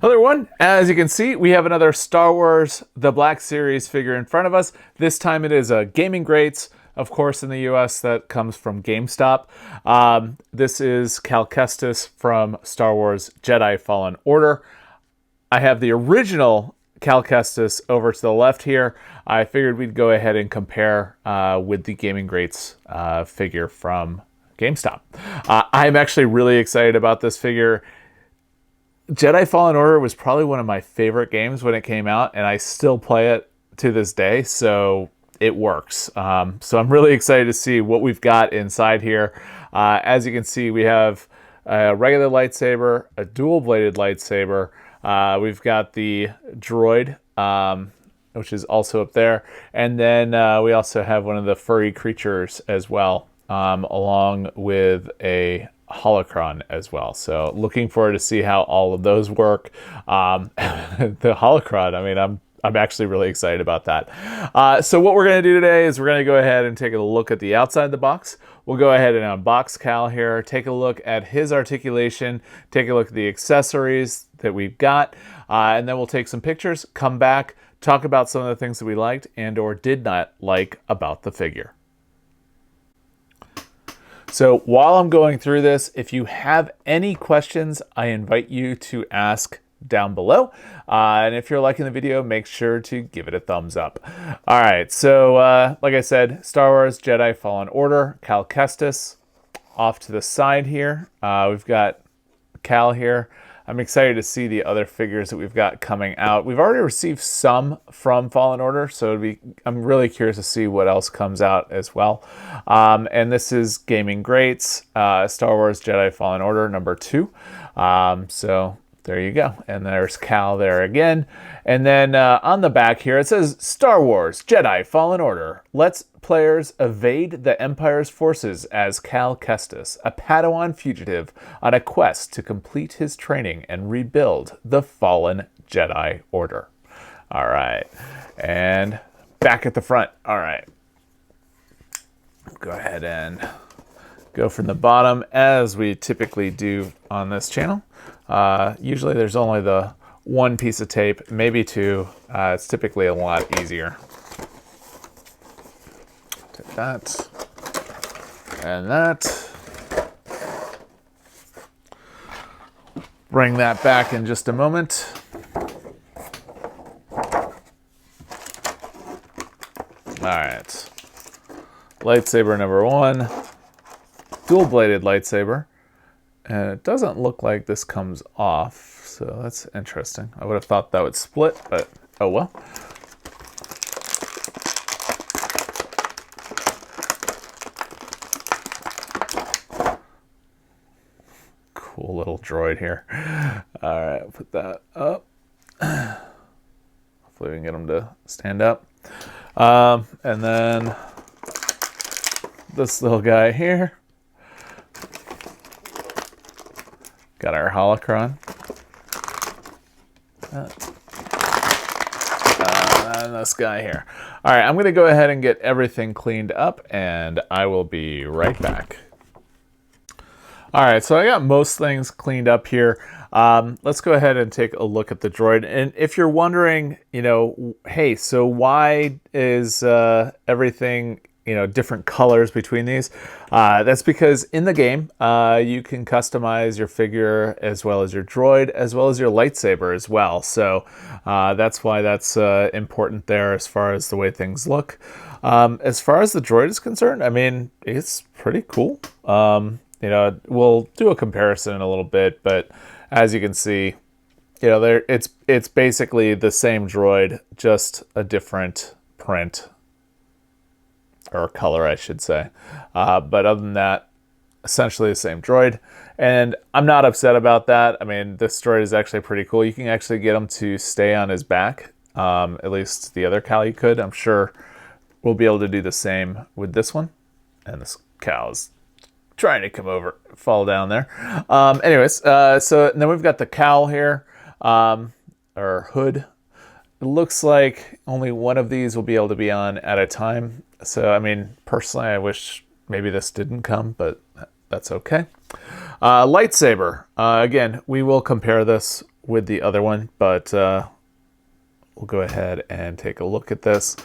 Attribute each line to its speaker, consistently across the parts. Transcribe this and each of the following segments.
Speaker 1: Another one, as you can see, we have another Star Wars The Black Series figure in front of us. This time it is a Gaming Greats. Of course, in the US, that comes from GameStop. This is Cal Kestis from Star Wars Jedi Fallen Order. I have the original Cal Kestis over to the left here. I figured we'd go ahead and compare with the Gaming Greats figure from GameStop. I'm actually really excited about this figure. Jedi Fallen Order was probably one of my favorite games when it came out, and I still play it to this day, so it works. So I'm really excited to see what we've got inside here. As you can see, we have a regular lightsaber, a dual-bladed lightsaber. We've got the droid, which is also up there, and then we also have one of the furry creatures as well, along with a Holocron as well. So looking forward to see how all of those work. The Holocron, I mean, I'm actually really excited about that. So what we're going to do today is we're going to go ahead and take a look at the outside of the box. We'll go ahead and unbox Cal here, take a look at his articulation, take a look at the accessories that we've got, and then we'll take some pictures, come back, talk about some of the things that we liked and or did not like about the figure. So while I'm going through this, if you have any questions, I invite you to ask down below. And if you're liking the video, make sure to give it a thumbs up. All right, so like I said, Star Wars Jedi Fallen Order, Cal Kestis. Off to the side here, we've got Cal here. I'm excited to see the other figures that we've got coming out. We've already received some from Fallen Order, so I'm really curious to see what else comes out as well. And this is Gaming Greats, Star Wars Jedi Fallen Order #2. So there you go. And there's Cal there again. And then on the back here, it says Star Wars Jedi Fallen Order lets players evade the Empire's forces as Cal Kestis, a Padawan fugitive on a quest to complete his training and rebuild the fallen Jedi Order. All right. And back at the front. All right. Go ahead and go from the bottom as we typically do on this channel. Usually there's only the one piece of tape, maybe two. It's typically a lot easier. Take that and that. Bring that back in just a moment. All right. Lightsaber #1. Dual-bladed lightsaber. And it doesn't look like this comes off, so that's interesting. I would have thought that would split, but oh well. Cool little droid here. All right, I'll put that up. Hopefully we can get him to stand up. And then this little guy here. Got our Holocron. And this guy here. All right, I'm going to go ahead and get everything cleaned up, and I will be right back. All right, so I got most things cleaned up here. Let's go ahead and take a look at the droid. And if you're wondering, you know, hey, so why is everything, you know, different colors between these? That's because in the game, you can customize your figure as well as your droid, as well as your lightsaber as well. So that's why that's important there as far as the way things look. As far as the droid is concerned, I mean, it's pretty cool. You know, we'll do a comparison in a little bit, but as you can see, you know, it's basically the same droid, just a different print. Or color, I should say. But other than that, essentially the same droid. And I'm not upset about that. I mean, this droid is actually pretty cool. You can actually get him to stay on his back. At least the other Cal you could. I'm sure we'll be able to do the same with this one. And this Cal is trying to come over, fall down there. Anyways, so then we've got the cowl here, or hood. It looks like only one of these will be able to be on at a time. So, I mean, personally, I wish maybe this didn't come, but that's okay. Lightsaber. Again, we will compare this with the other one, but we'll go ahead and take a look at this.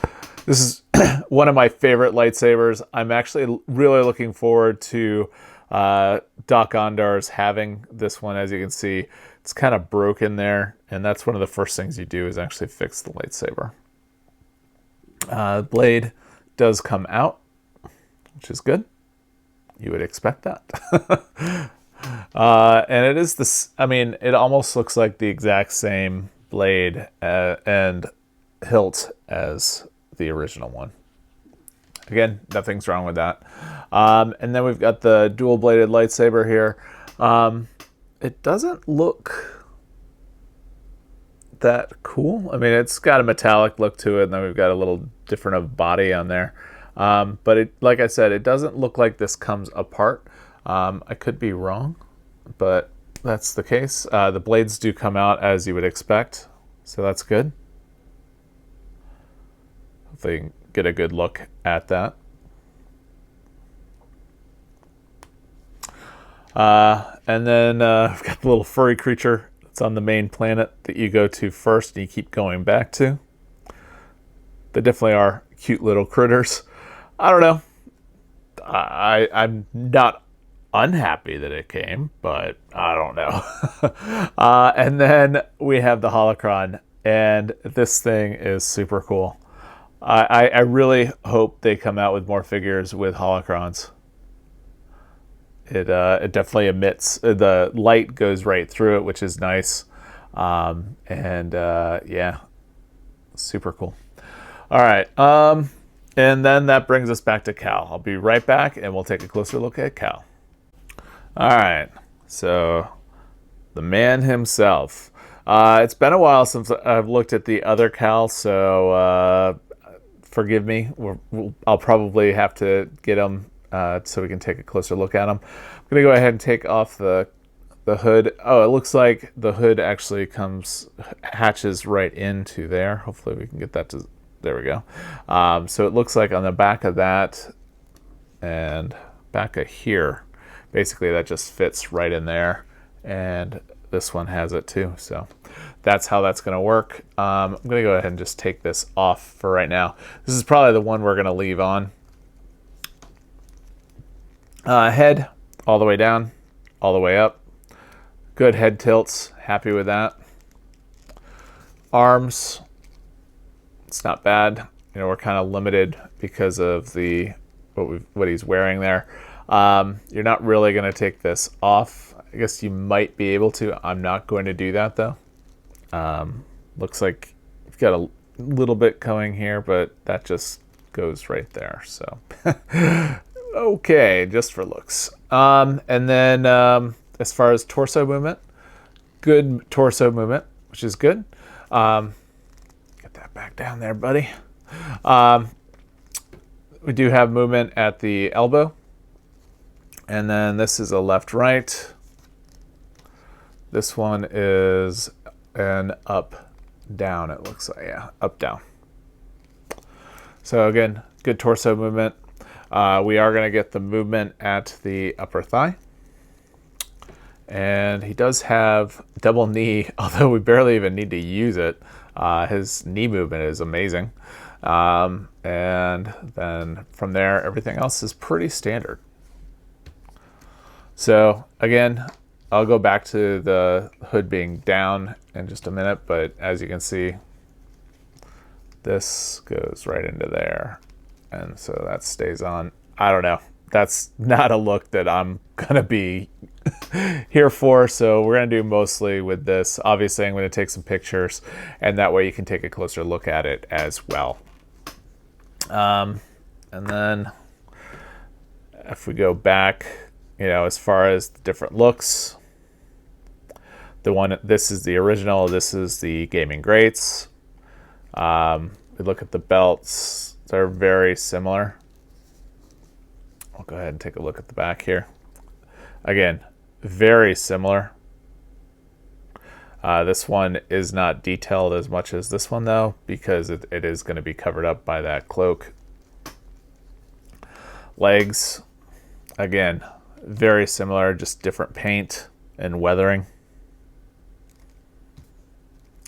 Speaker 1: This is one of my favorite lightsabers. I'm actually really looking forward to Doc Ondar's having this one. As you can see, it's kind of broken there, and that's one of the first things you do is actually fix the lightsaber. The blade does come out, which is good. You would expect that. And it is this, I mean, it almost looks like the exact same blade and hilt as the original one. Again, nothing's wrong with that. And then we've got the dual bladed lightsaber here. It doesn't look that cool. I mean, it's got a metallic look to it, and then we've got a little different of body on there. But it, like I said, it doesn't look like this comes apart. I could be wrong, but that's the case. The blades do come out as you would expect, so that's good. Hopefully you can get a good look at that. And then we've got the little furry creature that's on the main planet that you go to first and you keep going back to. They definitely are cute little critters. I don't know. I'm not unhappy that it came, but I don't know. And then we have the Holocron, and this thing is super cool. I really hope they come out with more figures with Holocrons. It definitely emits, the light goes right through it, which is nice. Yeah, super cool. All right. And then that brings us back to Cal. I'll be right back and we'll take a closer look at Cal. All right. So the man himself. It's been a while since I've looked at the other Cal, so forgive me. I'll probably have to get them so we can take a closer look at them. I'm going to go ahead and take off the hood. Oh, it looks like the hood actually hatches right into there. Hopefully we can get that to, there we go. So it looks like on the back of that and back of here, basically that just fits right in there. And this one has it too. So that's how that's going to work. I'm going to go ahead and just take this off for right now. This is probably the one we're going to leave on. Head all the way down, all the way up. Good head tilts. Happy with that. Arms. It's not bad. You know, we're kind of limited because of what he's wearing there. You're not really going to take this off. I guess you might be able to. I'm not going to do that though. Looks like you've got a little bit coming here, but that just goes right there. So okay, just for looks. And then as far as torso movement, good torso movement, which is good. Get that back down there, buddy. We do have movement at the elbow. And then this is a left-right. This one is an up-down, it looks like. Yeah, up-down. So again, good torso movement. We are going to get the movement at the upper thigh. And he does have double knee, although we barely even need to use it. His knee movement is amazing. And then from there, everything else is pretty standard. So again, I'll go back to the hood being down in just a minute, but as you can see, this goes right into there. And so that stays on. I don't know. That's not a look that I'm going to be here for. So we're going to do mostly with this. Obviously, I'm going to take some pictures, and that way you can take a closer look at it as well. And then if we go back, you know, as far as the different looks, this is the original, this is the Gaming Greats. We look at the belts, they're very similar. I'll go ahead and take a look at the back here. Again, very similar. This one is not detailed as much as this one though, because it is going to be covered up by that cloak. Legs, again, very similar, just different paint and weathering.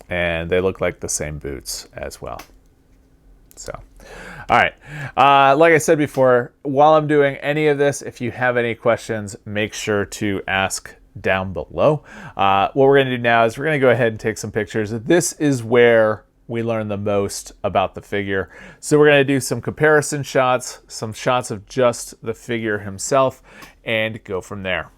Speaker 1: And they look like the same boots as well. So, all right. Like I said before, while I'm doing any of this, if you have any questions, make sure to ask down below. What we're going to do now is we're going to go ahead and take some pictures. This is where we learn the most about the figure. So we're going to do some comparison shots, some shots of just the figure himself, and go from there.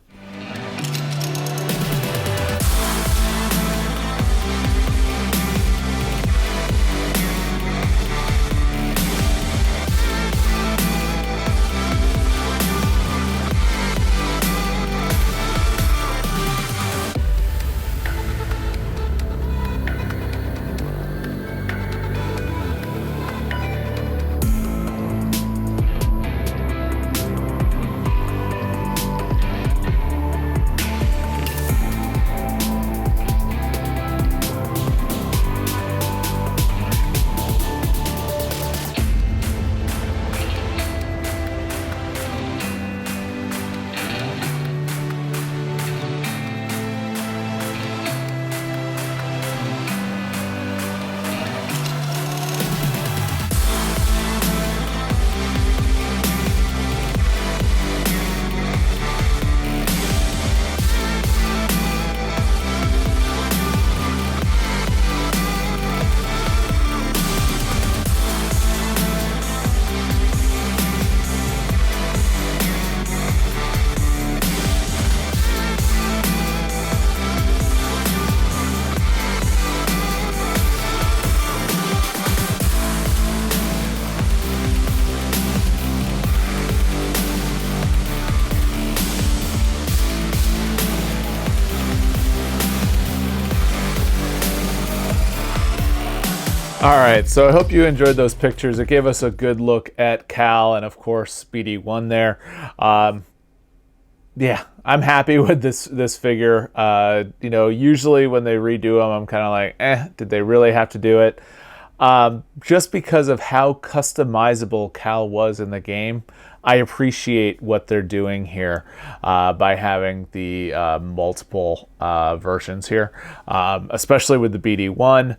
Speaker 1: All right, so I hope you enjoyed those pictures. It gave us a good look at Cal and, of course, BD1 there. Yeah, I'm happy with this figure. You know, usually when they redo them, I'm kind of like, did they really have to do it? Just because of how customizable Cal was in the game, I appreciate what they're doing here by having the multiple versions here, especially with the BD1.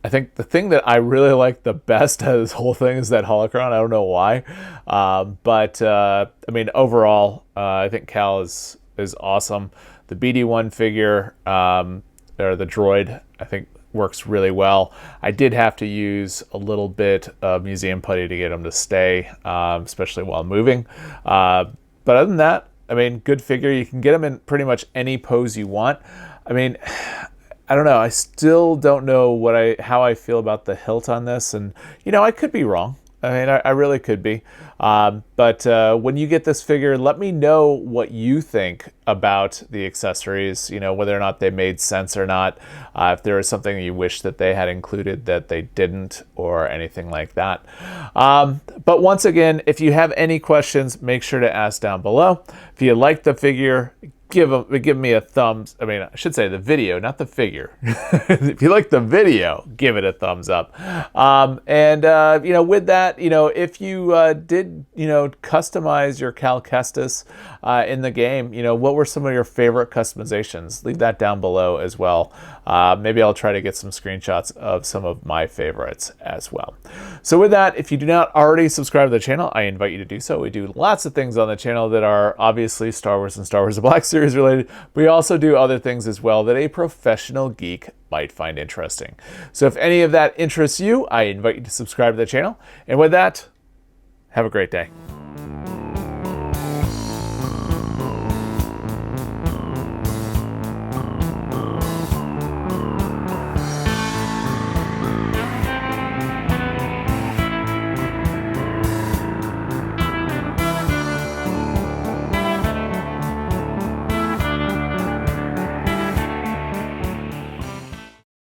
Speaker 1: I think the thing that I really like the best out of this whole thing is that Holocron. I don't know why. I mean, overall, I think Cal is awesome. The BD1 figure, or the droid, I think works really well. I did have to use a little bit of museum putty to get him to stay, especially while moving. But other than that, I mean, good figure. You can get him in pretty much any pose you want. I mean, I don't know. I still don't know how I feel about the hilt on this, and you know, I could be wrong. I mean, I really could be. But when you get this figure, let me know what you think about the accessories. You know, whether or not they made sense or not. If there was something you wish that they had included that they didn't, or anything like that. But once again, if you have any questions, make sure to ask down below. If you like the figure, give me a thumbs. I mean, I should say the video, not the figure. If you like the video, give it a thumbs up. You know, with that, you know, if you did, you know, customize your Cal Kestis in the game, you know, what were some of your favorite customizations? Leave that down below as well. Maybe I'll try to get some screenshots of some of my favorites as well. So with that, if you do not already subscribe to the channel, I invite you to do so. We do lots of things on the channel that are obviously Star Wars and Star Wars The Black Series related. We also do other things as well that a professional geek might find interesting. So if any of that interests you, I invite you to subscribe to the channel. And with that, have a great day.